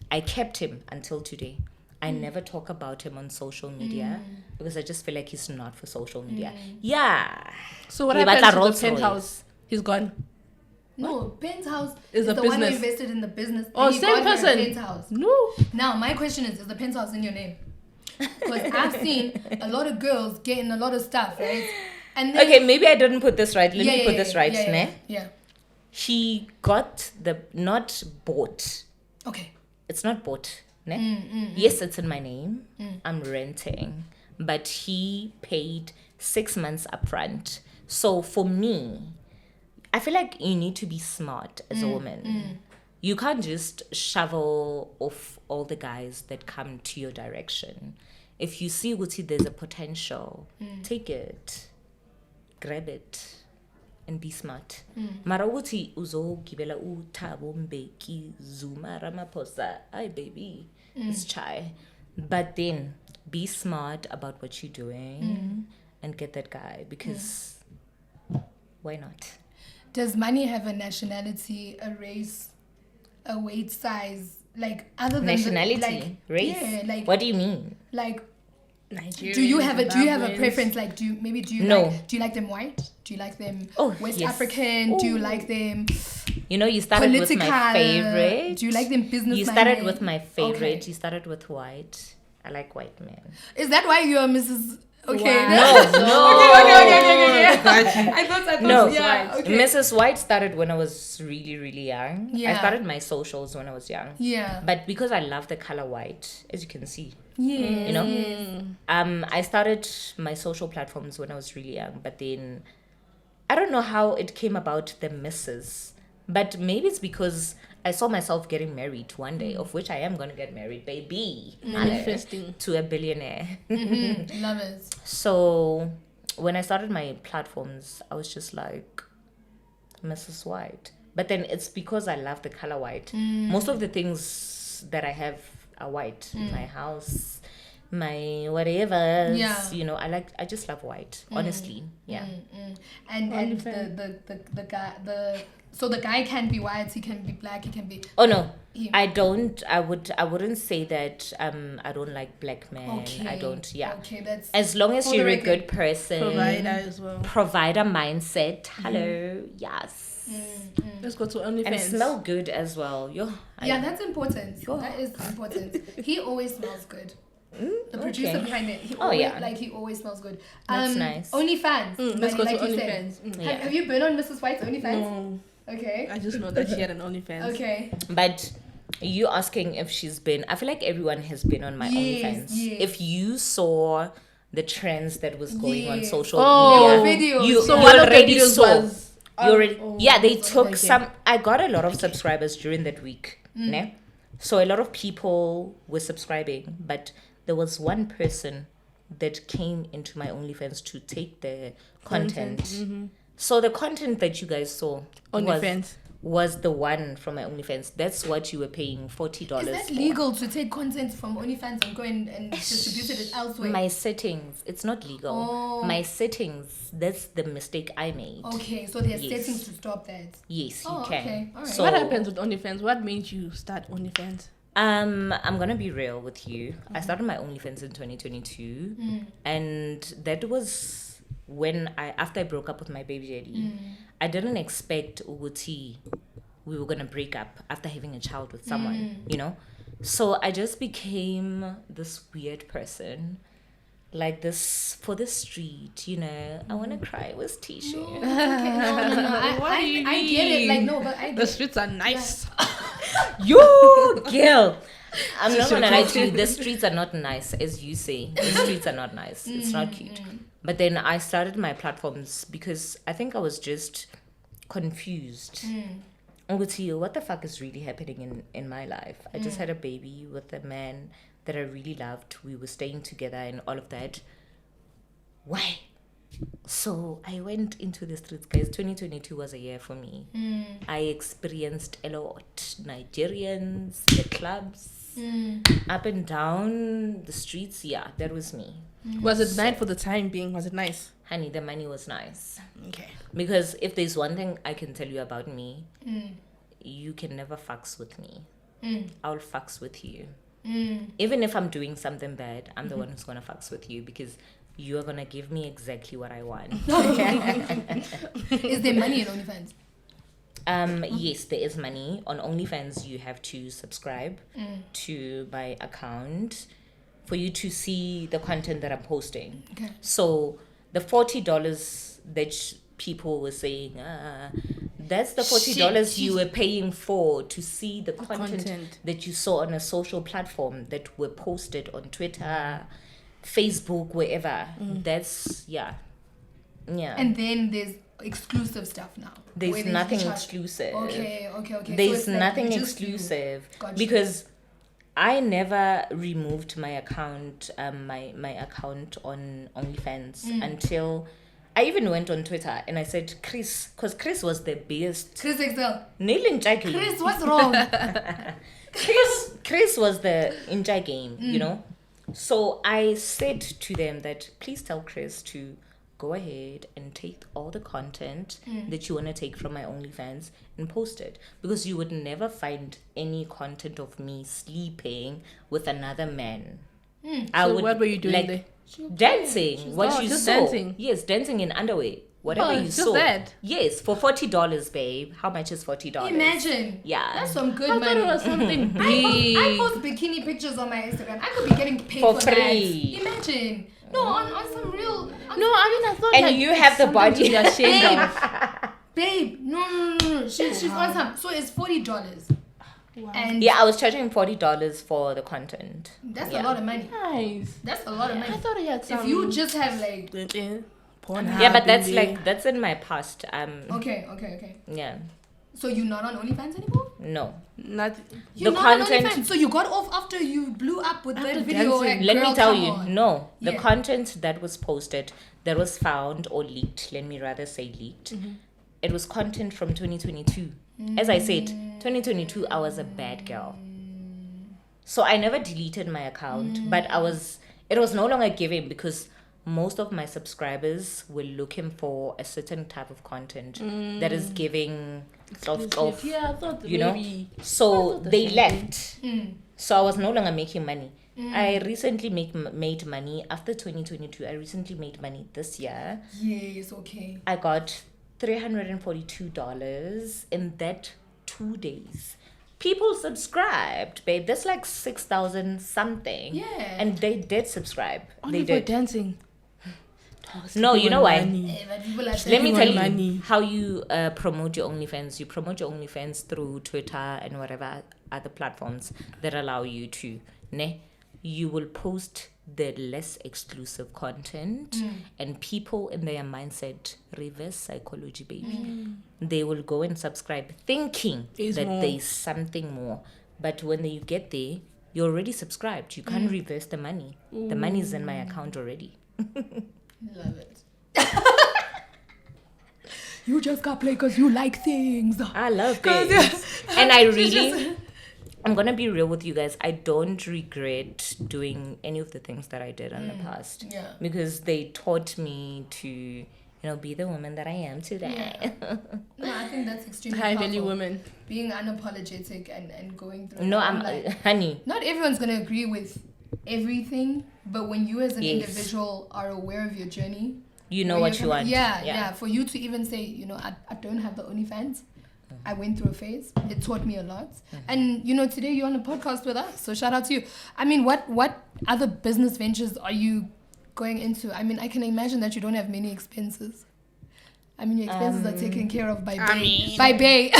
I kept him until today. I never talk about him on social media because I just feel like he's not for social media. Yeah. So what He happens bought a to the Rolls penthouse? He's gone. No, penthouse Is is a the one who business. invested in the business. Oh, and he same got her a person. penthouse. No. Now, my question is the penthouse in your name? Because I've seen a lot of girls getting a lot of stuff, right? And then, Okay, maybe I didn't put this right. Let me put this right, ne? Yeah. He got not bought. Okay. It's not bought, ne? Yes, it's in my name. I'm renting. But he paid 6 months upfront. So for me, I feel like you need to be smart as a woman. You can't just shovel off all the guys that come to your direction. If you see there's a potential, take it, grab it, and be smart. Mara ukuthi uzogibela uThabo Mbeki, Zuma Ramaphosa, ay baby, it's chai. But then be smart about what you're doing and get that guy because why not? Does money have a nationality, a race, a weight size, like other than Nationality, race. Yeah, like What do you mean? like. Nigeria. Do you have a preference? Like, do No. you like them white? Do you like them West yes. African? Do you like them You started with political? my favorite. Do you like them business? You started minded? with my favorite. Okay. You started with white. I like white men. Is that why you're Mrs. Okay. Wow. Okay. I thought. No, Yeah. Okay. Mrs. White started when I was really, really young. Yeah. I started my socials when I was young. Yeah. But because I love the color white, as you can see, Yeah. I started my social platforms when I was really young. But then I don't know how it came about the Mrs. But maybe it's because I saw myself getting married one day, of which I am going to get married, baby. Manifesting. To a billionaire. Love it. So when I started my platforms, I was just like, Mrs. White. But then it's because I love the color white. Most of the things that I have are white. My house, my whatever. Yeah. I just love white. Honestly. Yeah. And the guy so the guy can be white, he can be black, he can be. Oh no. He, I wouldn't say that I don't like black men. Okay. I don't, yeah. Okay, that's As long as for the you're a record. good person. Provider as well. Provider mindset. Hello. Yes. Let's go to OnlyFans. And smell good as well. Yeah, that's important. That is important. He always smells good. The producer okay. behind it, he always smells good. That's nice. OnlyFans. Let's go like to you said. OnlyFans. Yeah. Have you been on Mrs. White's OnlyFans? No, Okay. I just know that she had an OnlyFans. Okay. But you asking if she's been, I feel like everyone has been on my Yes, OnlyFans. yes. If you saw the trends that was going on Yes. social Oh, media, videos. you So Yeah. one of the already videos saw. was. You already, yeah, they took okay. some. I got a lot of subscribers during that week. Ne? So a lot of people were subscribing, but there was one person that came into my OnlyFans to take the content. So the content that you guys saw OnlyFans. was the one from my OnlyFans. That's what you were paying $40 Is that for. legal to take content from OnlyFans and go and distribute it elsewhere? My settings, it's not legal. Oh. My settings, that's the mistake I made. Okay, so there's Yes. settings to stop that. Yes, you Oh, can. okay. All right. So What happens with OnlyFans? What made you start OnlyFans? I'm gonna be real with you. I started my OnlyFans in 2022, and that was when after I broke up with my baby daddy. I didn't expect Uguti we were gonna break up after having a child with someone, you know. So I just became this weird person, like this for the street, you know. I want to cry with t-shirt. Okay, no. I get it. Like, no, but I The streets are nice. You girl. I'm not gonna lie to you. The streets are not nice, as you say. The streets are not nice. It's not cute. But then I started my platforms because I think I was just confused. What the fuck is really happening in my life? I just had a baby with a man that I really loved. We were staying together and all of that. Why? So I went into the streets, guys. 2022 was a year for me. I experienced a lot. Nigerians, the clubs, up and down the streets. Yeah, that was me. Was it nice for the time being? Was it nice? Honey, the money was nice. Okay. Because if there's one thing I can tell you about me, you can never fucks with me. I'll fucks with you. Even if I'm doing something bad, I'm the one who's gonna fucks with you because you are gonna give me exactly what I want. Is there money in OnlyFans? Yes, there is money. On OnlyFans, you have to subscribe to my account for you to see the content that I'm posting. Okay. So the $40 that people were saying, that's the $40 you were paying for to see the content that you saw on a social platform that were posted on Twitter, Facebook, wherever. That's, yeah. And then there's exclusive stuff now. There's nothing exclusive. Okay. There's so nothing exclusive. Because I never removed my account, my account on OnlyFans until I even went on Twitter and I said, Chris, because Chris was the best. Chris Excel. Chris, what's wrong? Chris was the entire game, you know. So I said to them that please tell Chris to go ahead and take all the content that you want to take from my OnlyFans and post it, because you would never find any content of me sleeping with another man. So what were you doing there? Dancing. What you just saw. dancing. Yes, dancing in underwear. Whatever you just saw. that? Yes, for $40, babe. How much is $40? Imagine. Yeah. That's some good I money. thought it was something big. I post bikini pictures on my Instagram. I could be getting paid For for free. that. Imagine. No, on some real. No, I mean, I thought And like, you have the something body. to be ashamed of. Babe, no. She's awesome. So it's $40. Wow. And Yeah, I was charging $40 for the content. that's Yeah. a lot of money. Nice. That's a lot of money. I thought he had some. If you just have like Yeah, but that's in my past. okay. Yeah. So you're not on OnlyFans anymore? No. Not. You're The not content- on OnlyFans. So you got off after you blew up with After that video. dancing. Like, Let me Girl, tell Come you, On. no. The Yeah. content that was posted, that was found or leaked, let me rather say leaked, it was content from 2022. As I said, 2022, I was a bad girl. So I never deleted my account, but it was no longer giving because most of my subscribers were looking for a certain type of content that is giving of Yeah, I thought you know. maybe. So the they same left. So I was no longer making money. I recently made money after 2022. I recently made money this year. Yes, okay. I got $342 in that 2 days. People subscribed, babe. That's like 6,000 something. Yeah. And they did subscribe. Only They for did. dancing. No, you know why? But people are Let saying me want tell you money. how you promote your OnlyFans. You promote your OnlyFans through Twitter and whatever other platforms that allow you to. You will post the less exclusive content, and people in their mindset, reverse psychology, baby. They will go and subscribe thinking that more. there's something more. But when you get there, you're already subscribed. You can't reverse the money. The money's in my account already. Love it. You just got play because you like things. I love things. And I really, I'm going to be real with you guys. I don't regret doing any of the things that I did in the past. Yeah. Because they taught me to, be the woman that I am today. No, I think that's extremely High value powerful. women. Being unapologetic and going through. No, it. I'm, like, honey. not everyone's gonna agree with everything, but when you as an Yes. individual are aware of your journey, You know where what you're you coming- want. Yeah. For you to even say, I don't have the OnlyFans, I went through a phase. It taught me a lot. And, today you're on a podcast with us. So shout out to you. I mean, what other business ventures are you going into? I mean, I can imagine that you don't have many expenses. I mean, your expenses are taken care of by Bay.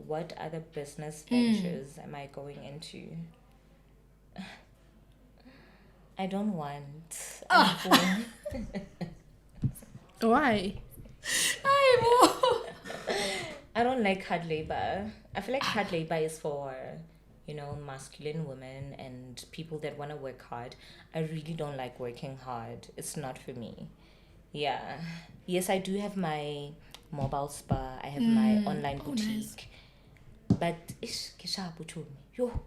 What other business ventures am I going into? I don't want. Why? I don't like hard labor. I feel like hard labor is for, masculine women and people that want to work hard. I really don't like working hard. It's not for me. Yeah. Yes, I do have my mobile spa. I have my online boutique. Nice. But yo.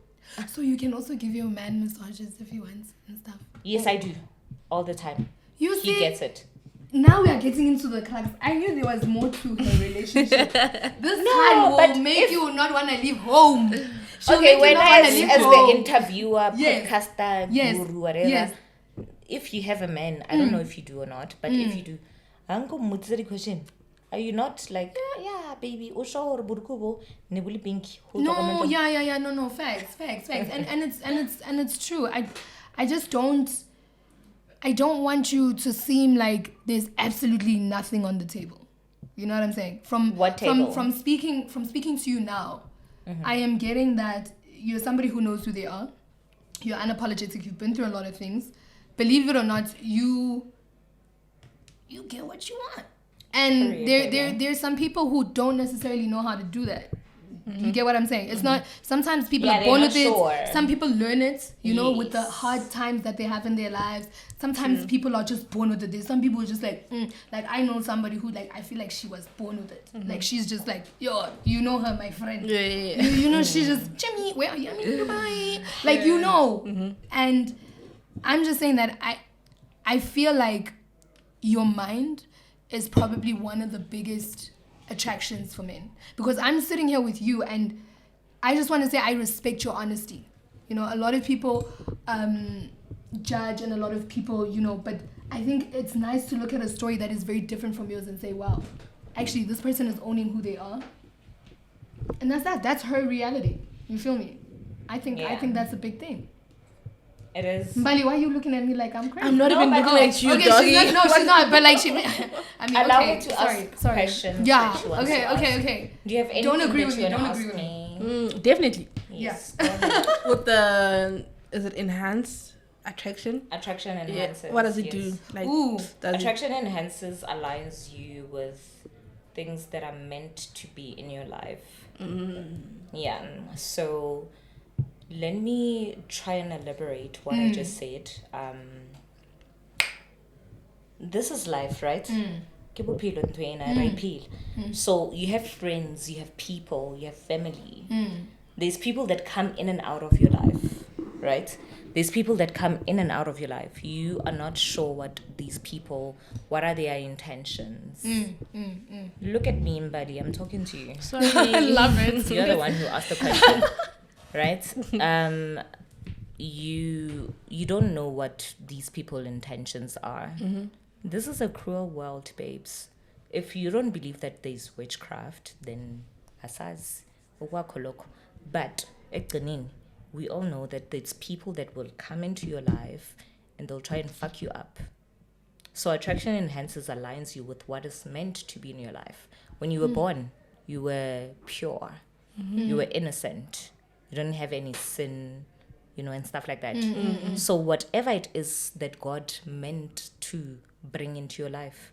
So you can also give your man massages if he wants and stuff. Yes, I do. All the time. You see, He gets it. now we are getting into the crux. I knew there was more to her relationship. This No, man but will make you not want to leave home. She'll Okay, make when you not I wanna as leave the home. interviewer, Yes. podcaster, Yes. guru, whatever, Yes. if you have a man, I don't know if you do or not, but if you do, Uncle Mutsari question. Are you not like, yeah, baby, Osho or Burkubo, Nebuli Pinky? No, yeah, no, facts. And it's true. I just don't. I don't want you to seem like there's absolutely nothing on the table. You know what I'm saying? What table? From speaking to you now, I am getting that you're somebody who knows who they are. You're unapologetic. You've been through a lot of things. Believe it or not, you get what you want. And there's some people who don't necessarily know how to do that. You get what I'm saying? It's not. Sometimes people are born with it. Some people learn it, with the hard times that they have in their lives. Sometimes people are just born with it. There's some people who just like I know somebody who I feel like she was born with it. Like she's just like, yo, you know her, my friend. Yeah. You know, she's just, Jimmy, where are you? I'm in Dubai. Like, And I'm just saying that I feel like your mind is probably one of the biggest attractions for men, because I'm sitting here with you and I just want to say I respect your honesty. A lot of people judge and a lot of people, but I think it's nice to look at a story that is very different from yours and say, wow, actually this person is owning who they are, and that's her reality. You feel me? I think that's a big thing. It is. Mbali, why are you looking at me like I'm crazy? I'm not even looking at you, okay, doggy. she's not, but like she. I mean, Allow okay, me to ask questions. Yeah. that she wants to ask. Okay. Do you have anything Don't agree that with you me. want to Don't ask agree with me? Definitely. Yes. With the, is it enhanced attraction? Attraction Yeah. enhances. What does it yes. do? Like, Ooh. does Attraction enhances aligns you with things that are meant to be in your life. Yeah. So let me try and elaborate what I just said. This is life, right? So you have friends, you have people, you have family. There's people that come in and out of your life, right? There's people that come in and out of your life. You are not sure what are their intentions. Look at me, Mbali, I'm talking to you. Sorry. I love it. You're the one who asked the question, right? You don't know what these people's intentions are. This is a cruel world, babes. If you don't believe that there's witchcraft, then asaz ukwakoloko. But we all know that there's people that will come into your life and they'll try and fuck you up. So attraction enhances aligns you with what is meant to be in your life. When you were born, you were pure. You were innocent. You don't have any sin, and stuff like that. So whatever it is that God meant to bring into your life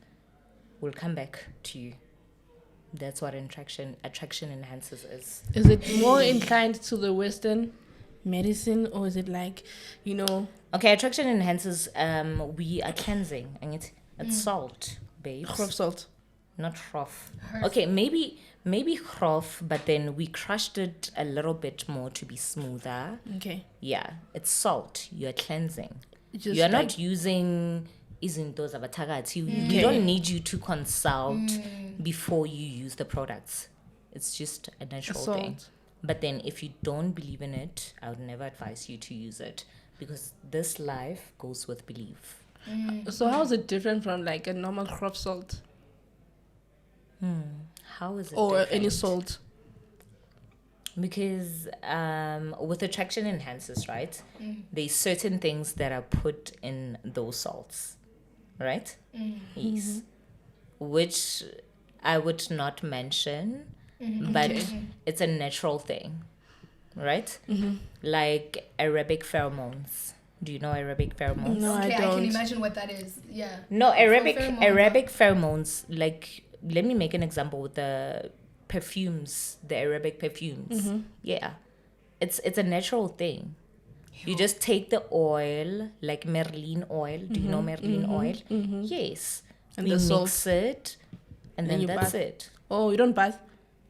will come back to you. That's what attraction enhances is. Is it more inclined to the Western medicine, or is it like, Okay, attraction enhances, we are cleansing, and it's salt, babes. crop salt? Not froth. Okay, maybe froth, but then we crushed it a little bit more to be smoother. Okay. Yeah, it's salt. You're cleansing. Just You're like, not using izinto zabathakathi. We don't need you to consult before you use the products. It's just a natural salt. thing. But then if you don't believe in it, I would never advise you to use it, because this life goes with belief. So how is it different from like a normal crop salt? How is it or different? any salt? Because with attraction enhancers, right? There's certain things that are put in those salts, right? Yes. Which I would not mention, but it's a natural thing, right? Like Arabic pheromones. Do you know Arabic pheromones? No, Okay, I I can don't. imagine what that is. Yeah. No, Arabic pheromones Arabic pheromones. Like, let me make an example with the perfumes, the Arabic perfumes. Yeah, it's a natural thing. You just take the oil, like Merlin oil. Do you know Merlin oil? Yes. And we the mix salt. it, and then you that's bath. it. Oh, you don't bath?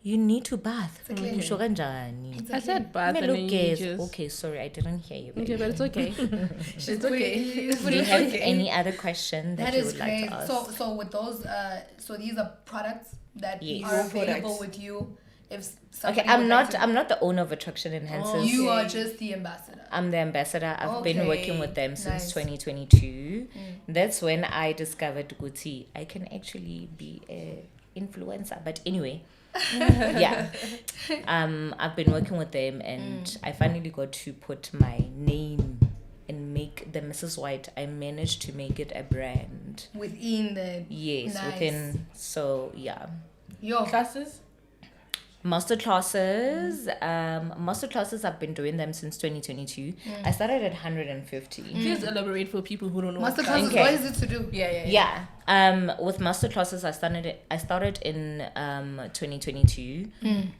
You need to bath. cleaning. Usho kanjani? I said bath and then you Melukes. just... Okay, sorry, I didn't hear you. Okay, but it's okay. It's okay. Do you have any other question that, That you is would like crazy. to ask? So with those, so these are products that Yes. are Your available products. with you. If Okay, somebody I'm would not. like to- I'm not the owner of Attraction Enhancers. You are just the ambassador. I'm the ambassador. I've been Okay, working with them since nice. 2022. That's when I discovered Gucci. I can actually be a influencer. But anyway, yeah. I've been working with them, and I finally got to put my name and make the Mrs. White. I managed to make it a brand. Within the Yes, Nice. within. So yeah. Yo, Classes? Masterclasses. Masterclasses, I've been doing them since 2022. I started at 150. Please elaborate for people who don't know. what masterclasses. Okay. What is it to do? Yeah. With masterclasses, I started in 2022,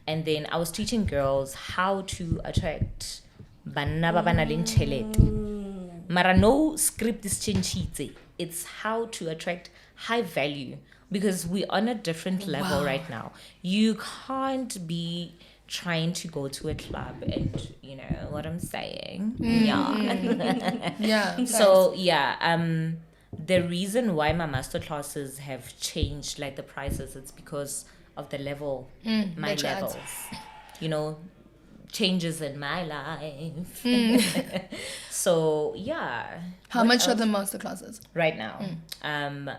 and then I was teaching girls how to attract banna ba bana le tjhelete. Mara no script is changitse. It's how to attract high value, because we're on a different level right now. You can't be trying to go to a club and, you know what I'm saying. Yeah. Yeah. So yeah, the reason why my master classes have changed, like the prices, it's because of the level, my that you're at. levels, you know, changes in my life. So yeah. How What much are else? the masterclasses? Right now?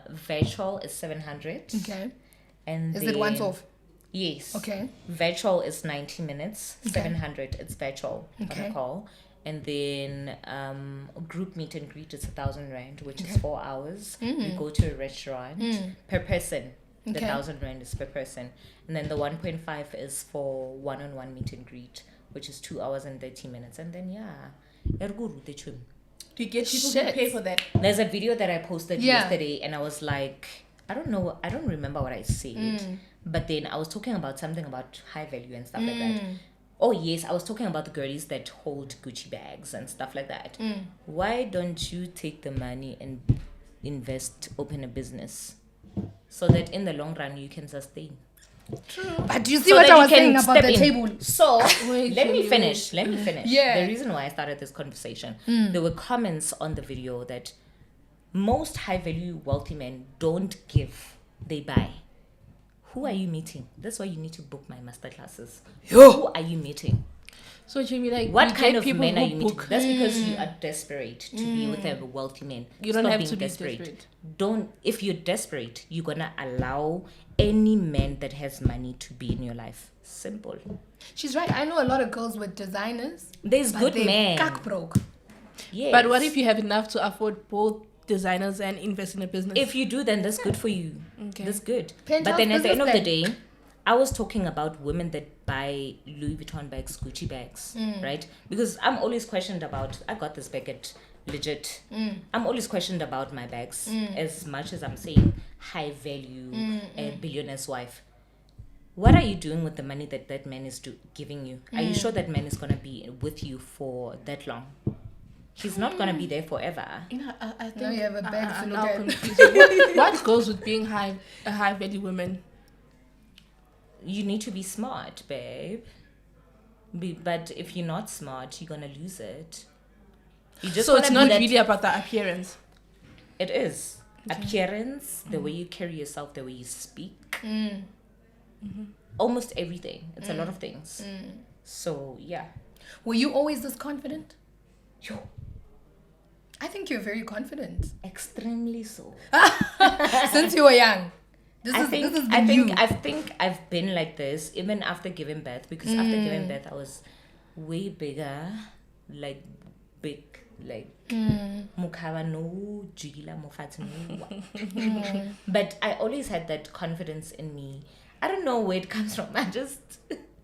Virtual is 700. Okay. And Is it once then- off? Yes. Okay. Virtual is 90 minutes. Okay. 700. It's virtual Okay. on a call. And then group meet and greet is 1,000 rand, which is 4 hours. We go to a restaurant per person. The Okay. 1,000 rand is per person. And then the 1.5 is for one-on-one meet and greet, which is 2 hours and 30 minutes. And then Do you get people Shit. to pay for that? there's a video that I posted Yeah. yesterday, and I was like, I don't remember what I said, but then I was talking about something about high value and stuff like that. Oh yes, I was talking about the girlies that hold Gucci bags and stuff like that. Why don't you take the money and invest, open a business, so that in the long run you can sustain? But do you see So what that I you was can saying about step the in. table? So Wait, let me you- finish. Yeah. The reason why I started this conversation, there were comments on the video that most high value wealthy men don't give, they buy. Who are you meeting? That's why you need to book my masterclasses. Who are you meeting? So Jimmy, like, What you kind get of people men are who you meeting? book- That's because you are desperate to be with a wealthy man. You don't Stop have being to be desperate. Don't. If you're desperate, you're gonna allow any man that has money to be in your life. Simple. She's right. I know a lot of girls with designers. There's But good they men. cock broke. Yes. But what if you have enough to afford both designers and invest in a business? If you do, then that's good for you. Okay. That's good. Penthouse But then at the end of business the day, I was talking about women that buy Louis Vuitton bags, Gucci bags, right? Because I'm always questioned about, I got this bag at legit. I'm always questioned about my bags, as much as I'm saying high value, a billionaire's wife. What are you doing with the money that that man is giving you? Are you sure that man is going to be with you for that long? He's not going to be there forever. You know, I think Now you have a bag to I'm look now at. confused. What goes with being a high value woman? You need to be smart, babe. But if you're not smart, you're gonna lose it. You just So it's wanna not be that- really about the appearance. It is appearance, the way you carry yourself, the way you speak, almost everything. It's a lot of things. So yeah. Were you always this confident? Yo, I think you're very confident. extremely so. Since you were young. This is the new. I think I've been like this even after giving birth, because after giving birth I was way bigger, like big, like mukaba no jigila mofati no. But I always had that confidence in me. I don't know where it comes from. I'm just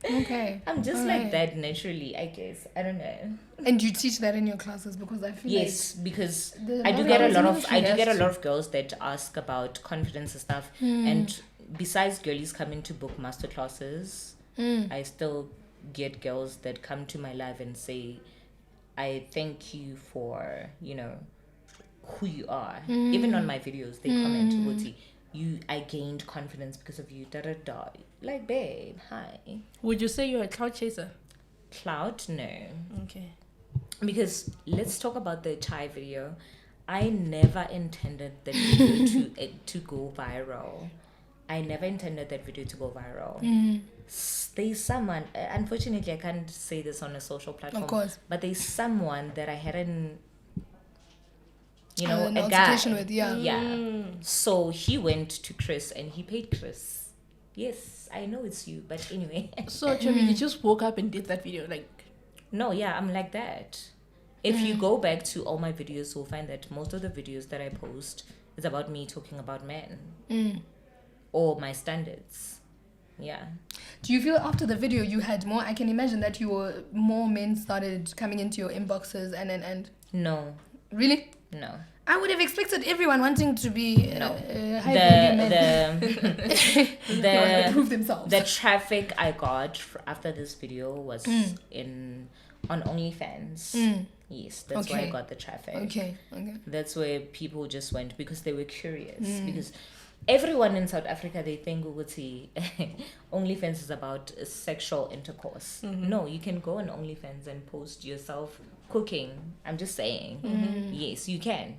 like that naturally, I guess. I don't know. And you teach that in your classes? Because I feel yes, because I do get a lot of girls that ask about confidence and stuff. And besides girlies coming to book masterclasses, I still get girls that come to my live and say, I thank you for, you know, who you are. Even on my videos, they comment, Wuti, I gained confidence because of you, da da da. Like, babe, hi. Would you say you're a cloud chaser? Cloud? No. Okay. Because let's talk about the chai video. I never intended that video to go viral. I never intended that video to go viral. There's someone, unfortunately I can't say this on a social platform, of course, but there's someone that I hadn't, you know, an a guy altercation with, so he went to Chris and he paid Chris. Yes, I know it's you, but anyway. So Chemi, you just woke up and did that video, like? No, yeah, I'm like that. If you go back to all my videos, you'll find that most of the videos that I post is about me talking about men or my standards. Yeah. Do you feel after the video you had more? I can imagine that more men started coming into your inboxes and. No. Really? No. I would have expected everyone wanting to be high the prove themselves. The traffic I got after this video was on OnlyFans. Yes, that's why I got the traffic. Okay. That's where people just went because they were curious. Because everyone in South Africa, they think OnlyFans is about sexual intercourse. No, you can go on OnlyFans and post yourself cooking. I'm just saying. Yes, you can.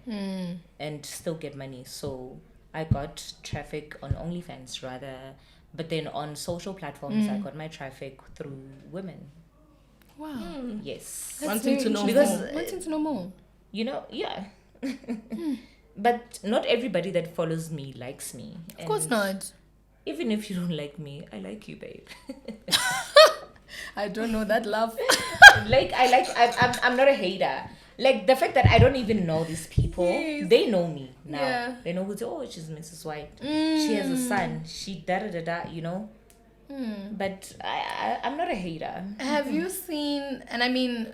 And still get money. So I got traffic on OnlyFans rather. But then on social platforms, I got my traffic through women. Wow. Yes. Wanting to know more. Wanting to know more. You know, yeah. But not everybody that follows me likes me. Of course not. Even if you don't like me, I like you, babe. I don't know that love. I'm not a hater. Like the fact that I don't even know these people, they know me now. Yeah. They know she's Mrs. White. She has a son. She da-da-da-da, you know. But I'm not a hater. Have you seen, and I mean,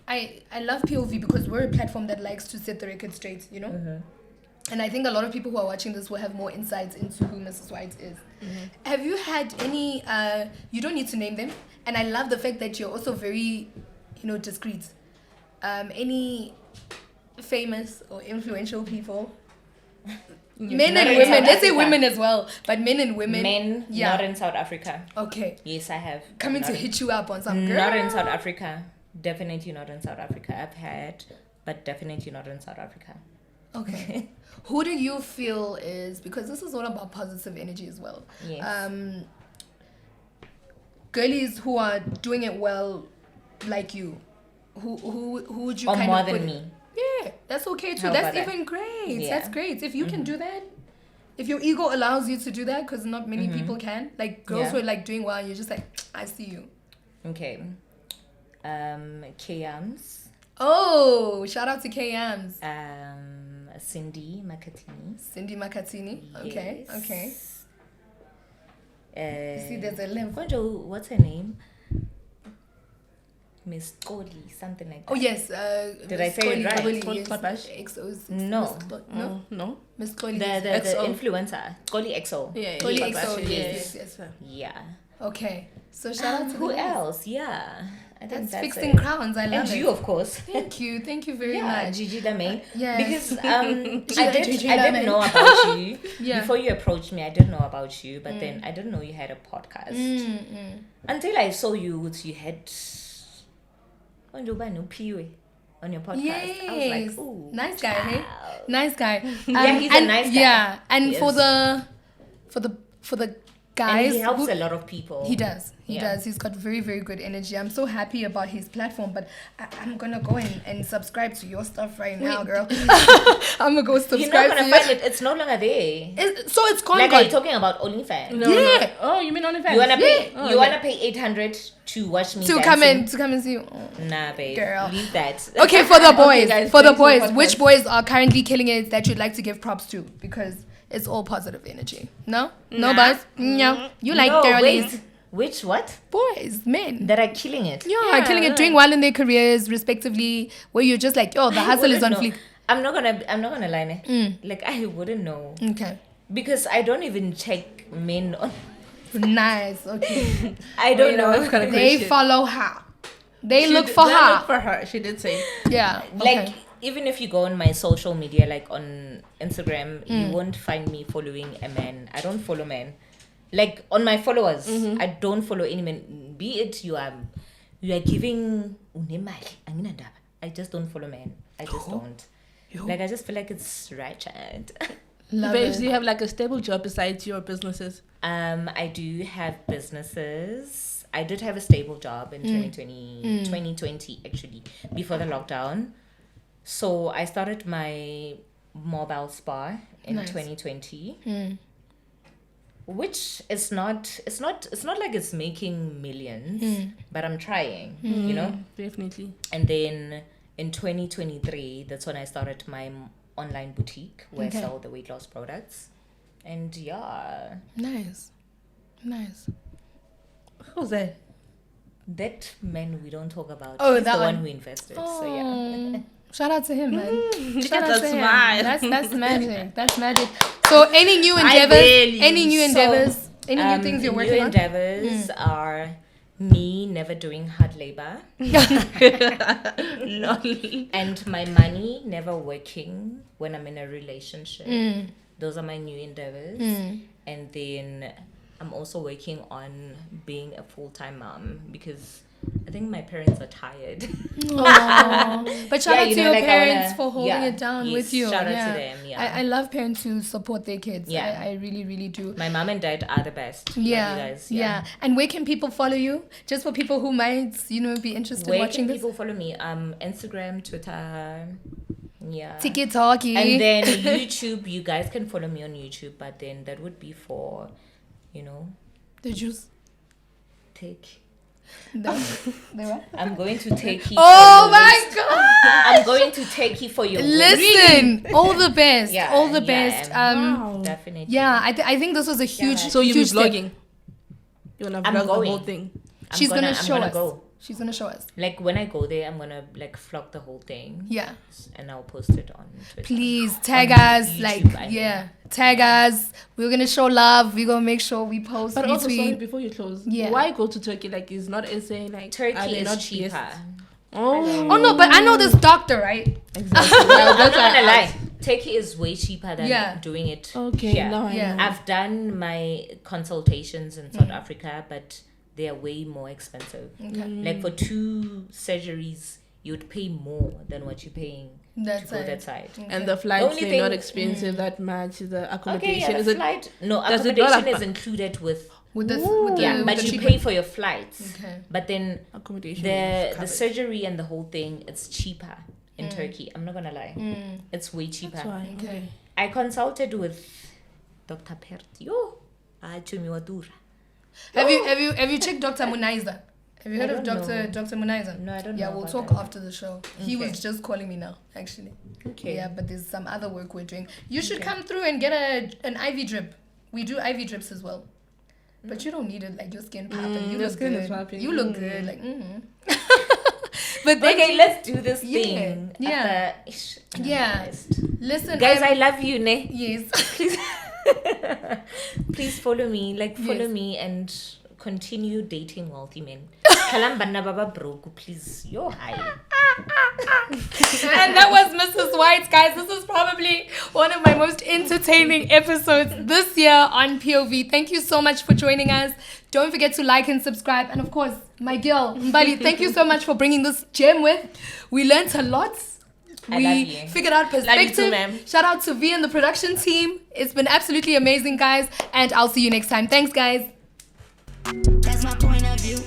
I love POV because we're a platform that likes to set the record straight, you know? And I think a lot of people who are watching this will have more insights into who Mrs. White is. Have you had any, you don't need to name them, and I love the fact that you're also very, discreet. Any famous or influential people? Men and women. Let's say women as well, but men and women. Men, not in South Africa. Okay. Yes, I have. Coming to hit you up on some girl. Not in South Africa. Definitely not in South Africa. I've had, but definitely not in South Africa. Okay. Who do you feel is, because this is all about positive energy as well. Yes. Girlies who are doing it well, like you. Who would you or kind more of than put me? Yeah, that's okay too. How That's about even that? great. Yeah. That's great. If you can do that, if your ego allows you to do that, because not many people can. Like girls who are like doing well, you're just like, I see you. Okay. K-Ams. Oh, shout out to K-Ams. Cindy Makatini. Cindy Makatini. Okay, Yes. okay. See, there's a link. What's her name? Miss Koli, something like that. Oh yes. Did I say it right? XO's. No. No. Miss Koli. The influencer. Koli XO. Yeah. Koli XO. Yes. Yeah. Okay. So shout out to who the ladies. else? Yeah. I think that's fixing it. crowns. I love and it. you, of course. Thank you very much. Gigi Mbali. Yeah. Because I Gigi didn't Mbali. know about you. Yeah. Before you approached me, I didn't know about you, but then I didn't know you had a podcast. Until I saw you had on your podcast. Yes. I was like, ooh. Nice guy, hey? Nice guy. Yeah, he's a nice guy. Yeah. And Yes. for the guys. And he helps a lot of people. He does. He Yeah. does. He's got very, very good energy. I'm so happy about his platform, but I'm going to go and subscribe to your stuff right now, girl. I'm going to go subscribe You're not to gonna find it. It's no longer there. So it's gone. Like, are you talking about OnlyFans? No, Yeah. no. Oh, you mean OnlyFans? You wanna pay? Oh, you yeah. wanna pay 800 to watch me to dancing? come and see you. Oh. Nah, babe. Girl. Leave that. Okay, for the boys, guys, for the thanks for the boys, podcast. which boys are currently killing it that you'd like to give props to? Because it's all positive energy. No? No, buzz? No. You like No, girlies. wait. Which what? Boys, men. That are killing it. Yeah, killing it, doing well in their careers, respectively, where you're just like, yo, the I hustle is on wouldn't fleek. know. I'm not gonna lie. Ne? Like, I wouldn't know Okay. because I don't even check men on. Nice. Okay. I don't know. I've got a They question. follow her. They She look did- for they her. Look for her. She did say. Yeah. Like, okay. even if you go on my social media, like on Instagram, you won't find me following a man. I don't follow men. Like, on my followers, I don't follow any man. Be it you are giving unemali. I just don't follow men. I just don't. Like, I just feel like it's ratchet. Love Babes, it. do you have like a stable job besides your businesses? I do have businesses. I did have a stable job in 2020 actually, before the lockdown. So I started my mobile spa in Nice. 2020. Which is not like it's making millions, but I'm trying, you know? Definitely. And then in 2023, that's when I started my online boutique where Okay. I sell the weight loss products. And yeah, Nice. Nice. Who's that? that man we don't talk about. Oh, He's that the one one. who invested. So yeah. Oh, shout out to him, man. Shout out That's to him. smart. That's magic. That's magic. So any new I endeavors? barely- Any new So, endeavors? Any new things you're working new on? endeavors are me never doing hard labor and my money never working when I'm in a relationship. Those are my new endeavors. And then I'm also working on being a full-time mom because I think my parents are tired. Aw. But shout Yeah, out you to know, your like, I parents wanna- for holding yeah, it down yes, with you. shout out to yeah. them, yeah. I love parents who support their kids. Yeah. I really, really do. My mom and dad are the best. Love Yeah, you guys. yeah. And where can people follow you? Just for people who might, be interested in Where watching can this. people follow me? Instagram, Twitter, yeah. TikTok. And then YouTube, you guys can follow me on YouTube, but then that would be for, the juice. take. The what? I'm going to take you. Oh my god! I'm going to take you for your win. Listen, all the best, Yeah, all the yeah, best. Wow. Definitely. Yeah, I think this was a huge. So you'll be huge step. vlogging. You wanna I'm vlog the going. whole thing. She's gonna I'm show gonna us. go. She's gonna show us. Like when I go there, I'm gonna like vlog the whole thing. Yeah. And I'll post it on Twitter. Please tag On us, YouTube, tag us. We're gonna show love. We're gonna make sure we post, But also, sorry, retweet. before you close, Yeah. why go to Turkey? Like, it's not insane. Like, are Turkey they is not cheaper. BS? Oh, Oh no, but I know this doctor, right? exactly. Well, I'm that's not why gonna I lie. Turkey is way cheaper than Yeah. doing it Okay, here. now I Yeah. know. I've done my consultations in South Africa, but they are way more expensive. Like for 2 surgeries, you'd pay more than what you're paying That's to go it. that side. And the flights, only they're not thing- expensive that much. The Okay, accommodation yeah, is the it? flight. No, does it not accommodation have- is included with. With the Yeah, with but the you treatment. pay for your flights. Okay. But then Accommodation. is the covered. surgery and the whole thing, it's cheaper in Turkey. I'm not gonna lie. It's way cheaper. That's why. Okay. I consulted with Dr. Pertio. Have you checked Dr. Munaiza? Have you heard I of don't know. Dr. Munaiza? No, I don't Yeah, know we'll about talk that. after the show. He Okay. was just calling me now, actually. Okay. Yeah, but there's some other work we're doing. You should come through and get an IV drip. We do IV drips as well. But you don't need it, like your skin popping. You your look skin is good. popping. You look good, like But then, Okay, let's do this Yeah, thing. yeah. After, Yeah. listen, Guys, I love you, ne? yes. Please follow me. Like, follow Yes. me and continue dating wealthy men. Kalam banna baba broke, please. Yo, hi. And that was Mrs. White, guys. This is probably one of my most entertaining episodes this year on POV. Thank you so much for joining us. Don't forget to like and subscribe. And of course, my girl, Mbali, thank you so much for bringing this gem with. We learned a lot. I love We you. figured out Love you perspective. too, ma'am. Shout out to V and the production team. It's been absolutely amazing, guys. And I'll see you next time. Thanks, guys. That's my point of view.